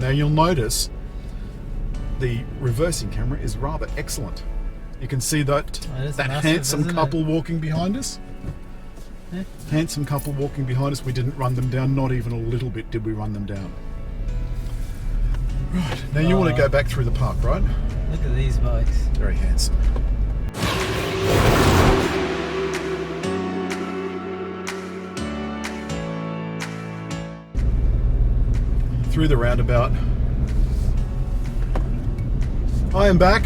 Now you'll notice the reversing camera is rather excellent. You can see that handsome couple walking behind us. Yeah. Handsome couple walking behind us. We didn't run them down, not even a little bit did we run them down. Right, now you want to go back through the park, right? Look at these bikes. Very handsome. Through the roundabout. I am back.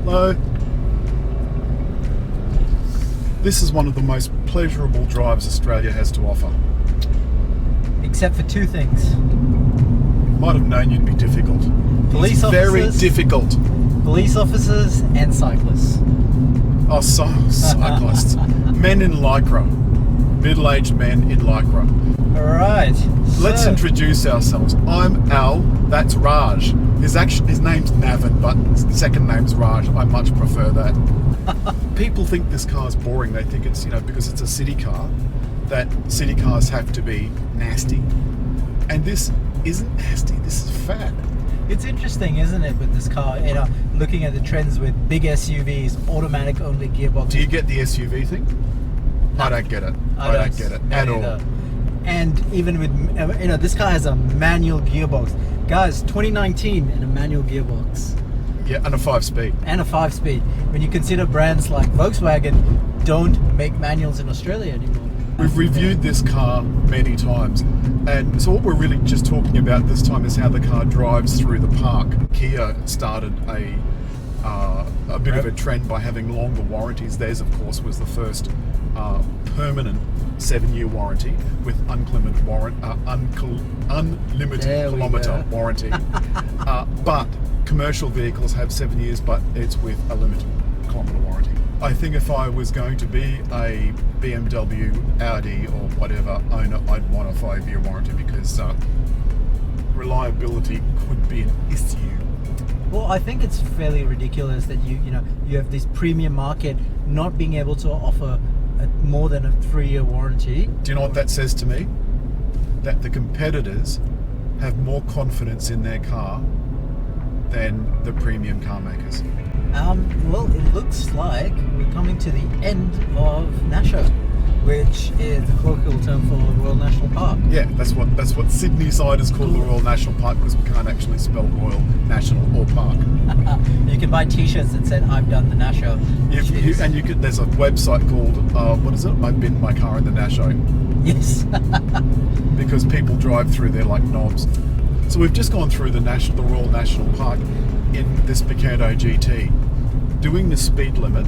Hello. This is one of the most pleasurable drives Australia has to offer. Except for two things. Might have known you'd be difficult. Police officers. Very difficult. Police officers and cyclists. Oh, cyclists. Men in lycra. Middle-aged men in lycra. Alright. Let's introduce ourselves. I'm Al, that's Raj. His name's Navin, but his second name's Raj. I much prefer that. People think this car's boring. They think it's, because it's a city car, that city cars have to be nasty. And this isn't nasty, this is fat. It's interesting, isn't it, with this car, looking at the trends with big SUVs, automatic only gearbox. Do you get the SUV thing? No. I don't get it. I don't get it at all. And even with, this car has a manual gearbox. Guys, 2019 and a manual gearbox. Yeah, and a 5-speed. And a 5-speed. When you consider brands like Volkswagen don't make manuals in Australia anymore. We've reviewed this car many times, and so what we're really just talking about this time is how the car drives through the park. Kia started a bit of a trend by having longer warranties. Theirs, of course, was the first permanent 7-year warranty with unlimited kilometre warranty. But commercial vehicles have 7 years, but it's with a limited kilometre warranty. I think if I was going to be a BMW, Audi or whatever owner, I'd want a 5-year warranty because reliability could be an issue. Well, I think it's fairly ridiculous that you have this premium market not being able to offer more than a 3-year warranty. Do you know what that says to me? That the competitors have more confidence in their car than the premium car makers. Well, it looks like we're coming to the end of Nasho, which is the colloquial term for Royal National Park. Yeah, that's what Sydney side is called, the Royal National Park, because we can't actually spell Royal National or Park. You can buy T-shirts that said "I've done the Nasho." There's a website called what is it? I've been in my car in the Nasho. Yes. Because people drive through there like knobs. So we've just gone through the Royal National Park in this Picanto GT, doing the speed limit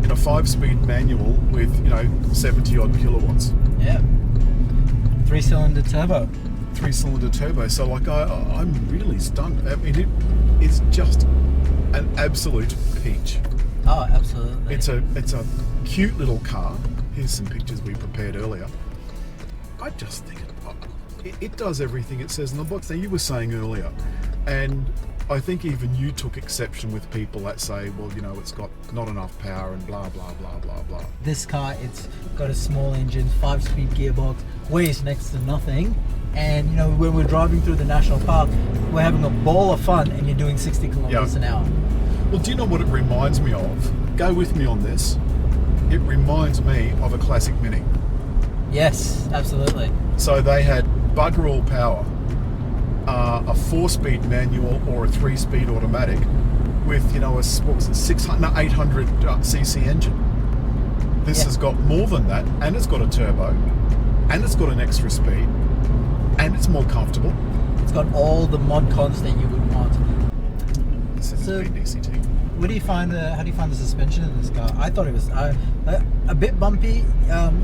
in a 5-speed manual with 70 odd kilowatts. Yeah. 3-cylinder turbo. 3-cylinder turbo. So I'm really stunned. I mean, it is just an absolute peach. Oh, absolutely. It's a cute little car. Here's some pictures we prepared earlier. I just think it does everything it says in the box. Now, you were saying earlier, and I think even you took exception with people that say, well, it's got not enough power and blah, blah, blah, blah, blah. This car, it's got a small engine, 5-speed gearbox, weighs next to nothing. And, when we're driving through the national park, we're having a ball of fun and you're doing 60 kilometers an hour. Well, do you know what it reminds me of? Go with me on this. It reminds me of a classic Mini. Yes, absolutely. So they had bugger all power. A 4-speed manual or a 3-speed automatic with, a 800 cc engine. This has got more than that, and it's got a turbo, and it's got an extra speed, and it's more comfortable. It's got all the mod cons that you would want. So, DCT. How do you find the suspension in this car? I thought it was a bit bumpy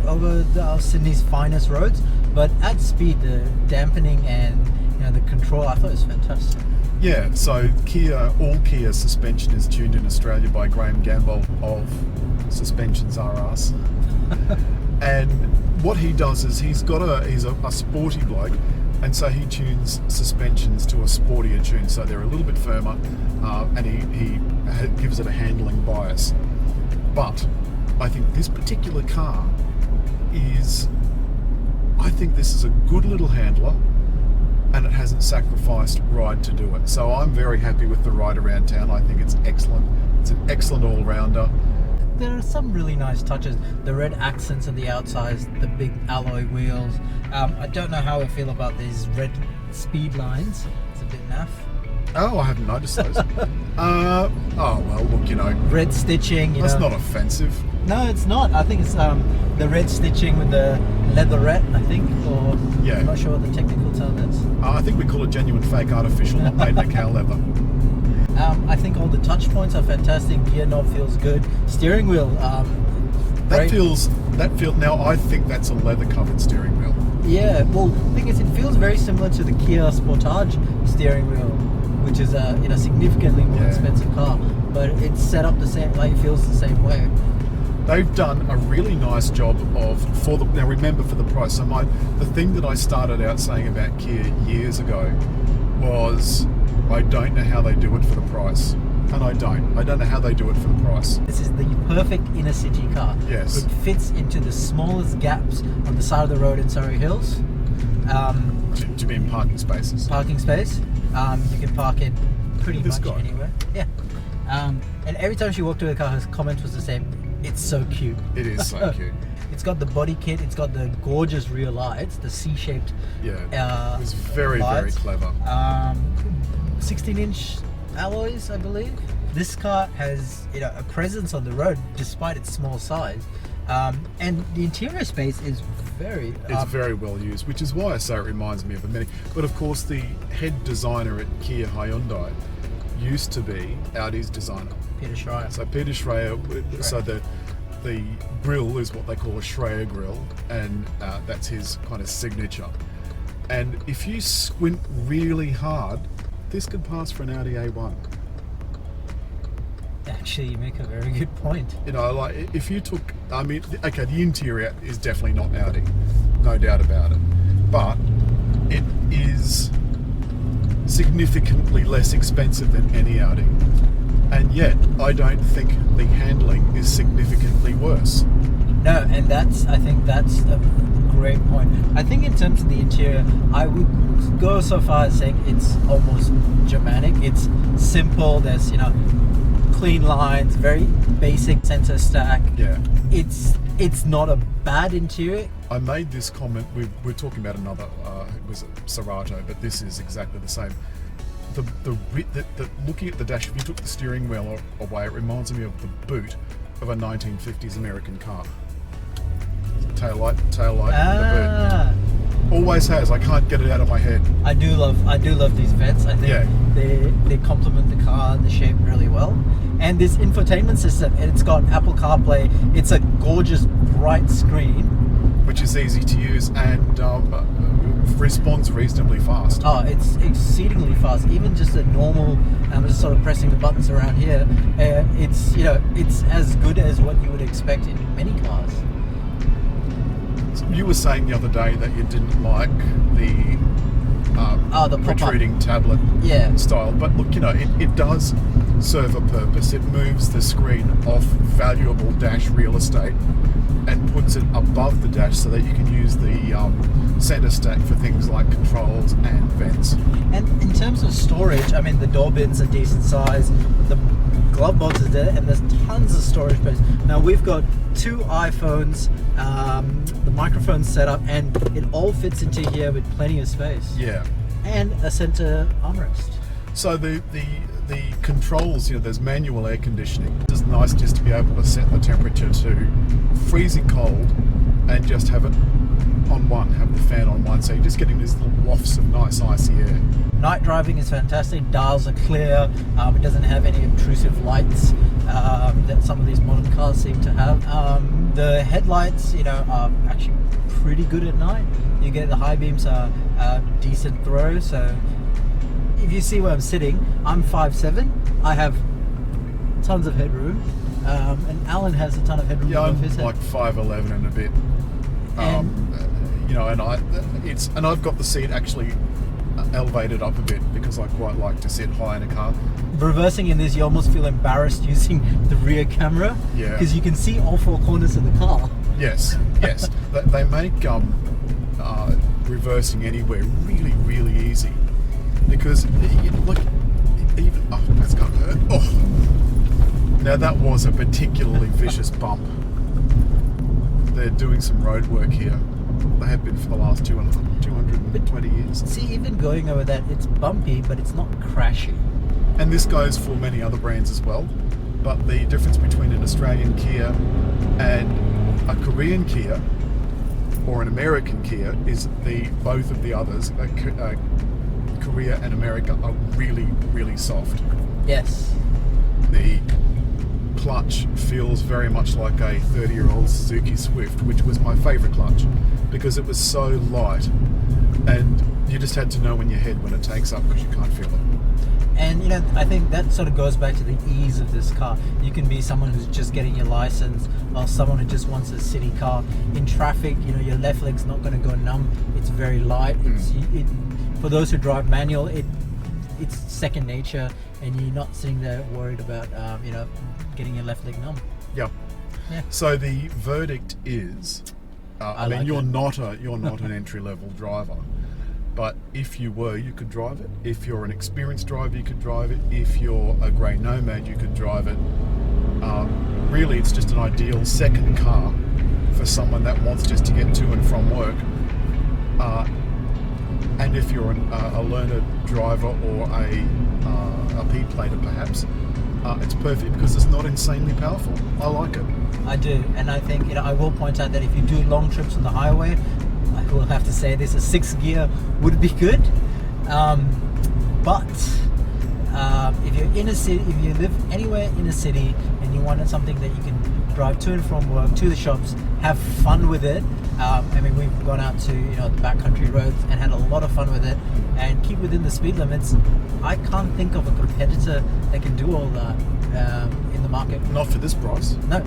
over Sydney's finest roads, but at speed, the dampening and the control, I thought it was fantastic. Yeah, so all Kia suspension is tuned in Australia by Graham Gamble of Suspensions R Us. And what he does is he's a sporty bloke, and so he tunes suspensions to a sportier tune, so they're a little bit firmer, and he gives it a handling bias. But I think this particular car I think this is a good little handler, and it hasn't sacrificed ride to do it. So I'm very happy with the ride around town. I think it's excellent. It's an excellent all-rounder. There are some really nice touches. The red accents on the outsides, the big alloy wheels. I don't know how I feel about these red speed lines. It's a bit naff. Oh, I haven't noticed those. Oh, well, look, Red stitching, that's not offensive. No, it's not. I think it's the red stitching with the leatherette, I think, or Yeah. I'm not sure what the technical term is. I think we call it genuine fake artificial, not made in a cow leather. I think all the touch points are fantastic. Gear knob feels good. Steering wheel, That great. feels, now I think that's a leather covered steering wheel. Yeah, well, the thing is, it feels very similar to the Kia Sportage steering wheel, which is a significantly more Yeah. expensive car, but it's set up the same, like it feels the same way. They've done a really nice job now remember, for the price. So the thing that I started out saying about Kia years ago was, I don't know how they do it for the price. And I don't know how they do it for the price. This is the perfect inner city car. Yes. It fits into the smallest gaps on the side of the road in Surrey Hills. To be in parking spaces. Parking space. You can park it pretty This much guy. anywhere. Yeah. And every time she walked to the car, her comment was the same. It's so cute. It is so cute. It's got the body kit. It's got the gorgeous rear lights, the C-shaped. Yeah. It was very, lights. very clever. 16-inch alloys, I believe. This car has a presence on the road despite its small size, and the interior space is very. It's very well used, which is why I say it reminds me of a Mini. But of course, the head designer at Kia Hyundai used to be Audi's designer. Peter Schreier. So Peter Schreier. So the grille is what they call a Schreier grille, and that's his kind of signature. And if you squint really hard, this could pass for an Audi A1. Actually, you make a very good point. Like if you took, okay, the interior is definitely not Audi, no doubt about it, but it is significantly less expensive than any Audi, and yet I don't think the handling is significantly worse. No, and I think that's a great point. I think in terms of the interior, I would go so far as saying it's almost Germanic. It's simple. There's clean lines, very basic center stack. Yeah. It's not a bad interior. I made this comment. We're talking about another. It was a Serato, but this is exactly the same. The looking at the dash, if you took the steering wheel away, it reminds me of the boot of a 1950s American car. Taillight, the boot. Always has. I can't get it out of my head. I do love these vents. I think they complement the car, the shape really well. And this infotainment system, it's got Apple CarPlay. It's a gorgeous bright screen, which is easy to use and responds reasonably fast. Oh, it's exceedingly fast. Even just a normal, just sort of pressing the buttons around here, it's as good as what you would expect in many cars. So you were saying the other day that you didn't like the protruding tablet style, but look, it does serve a purpose. It moves the screen off valuable dash real estate and puts it above the dash so that you can use the center stack for things like controls and vents. And in terms of storage, the door bins are decent size, the glove box is there, and there's tons of storage space. Now we've got 2 iPhones, the microphone's set up, and it all fits into here with plenty of space. Yeah. And a center armrest. So the controls, there's manual air conditioning. It's nice just to be able to set the temperature to freezing cold and just have it on one, have the fan on one, so you're just getting these little wafts of nice icy air. Night driving is fantastic. Dials are clear. It doesn't have any obtrusive lights that some of these modern cars seem to have. The headlights, are actually pretty good at night. You get the high beams are decent throw. So if you see where I'm sitting, I'm 5'7". I have tons of headroom, and Alan has a ton of headroom above his head. I'm like 5'11" and a bit. And I've got the seat actually elevated up a bit because I quite like to sit high in a car. Reversing in this, you almost feel embarrassed using the rear camera, because you can see all 4 corners of the car. Yes. They make reversing anywhere really, really easy. Because, like, even... Oh, that's going to hurt. Oh! Now, that was a particularly vicious bump. They're doing some road work here. They have been for the last 220 years. See, even going over that, it's bumpy, but it's not crashy. And this goes for many other brands as well. But the difference between an Australian Kia and a Korean Kia or an American Kia is both of the others, Korea and America, are really, really soft. Yes. The clutch feels very much like a 30-year-old Suzuki Swift, which was my favourite clutch because it was so light and you just had to know in your head when it takes up because you can't feel it. And you know, I think that sort of goes back to the ease of this car. You can be someone who's just getting your license, or someone who just wants a city car. In traffic, you know, your left leg's not going to go numb. It's very light. For those who drive manual, it's second nature, and you're not sitting there worried about you know, getting your left leg numb. Yeah. So the verdict is, I mean, you're not an entry-level driver. But if you were, you could drive it. If you're an experienced driver, you could drive it. If you're a grey nomad, you could drive it. Really, it's just an ideal second car for someone that wants just to get to and from work. And if you're a learner driver or a P-plater perhaps, it's perfect because it's not insanely powerful. I like it. I do, and I think, you know, I will point out that if you do long trips on the highway, I will have to say this, a 6th gear would be good. But if you're in a city, if you live anywhere in a city and you wanted something that you can drive to and from work, to the shops, have fun with it. I mean, we've gone out to, you know, the backcountry roads and had a lot of fun with it, and keep within the speed limits. I can't think of a competitor that can do all that in the market. Not for this price. No.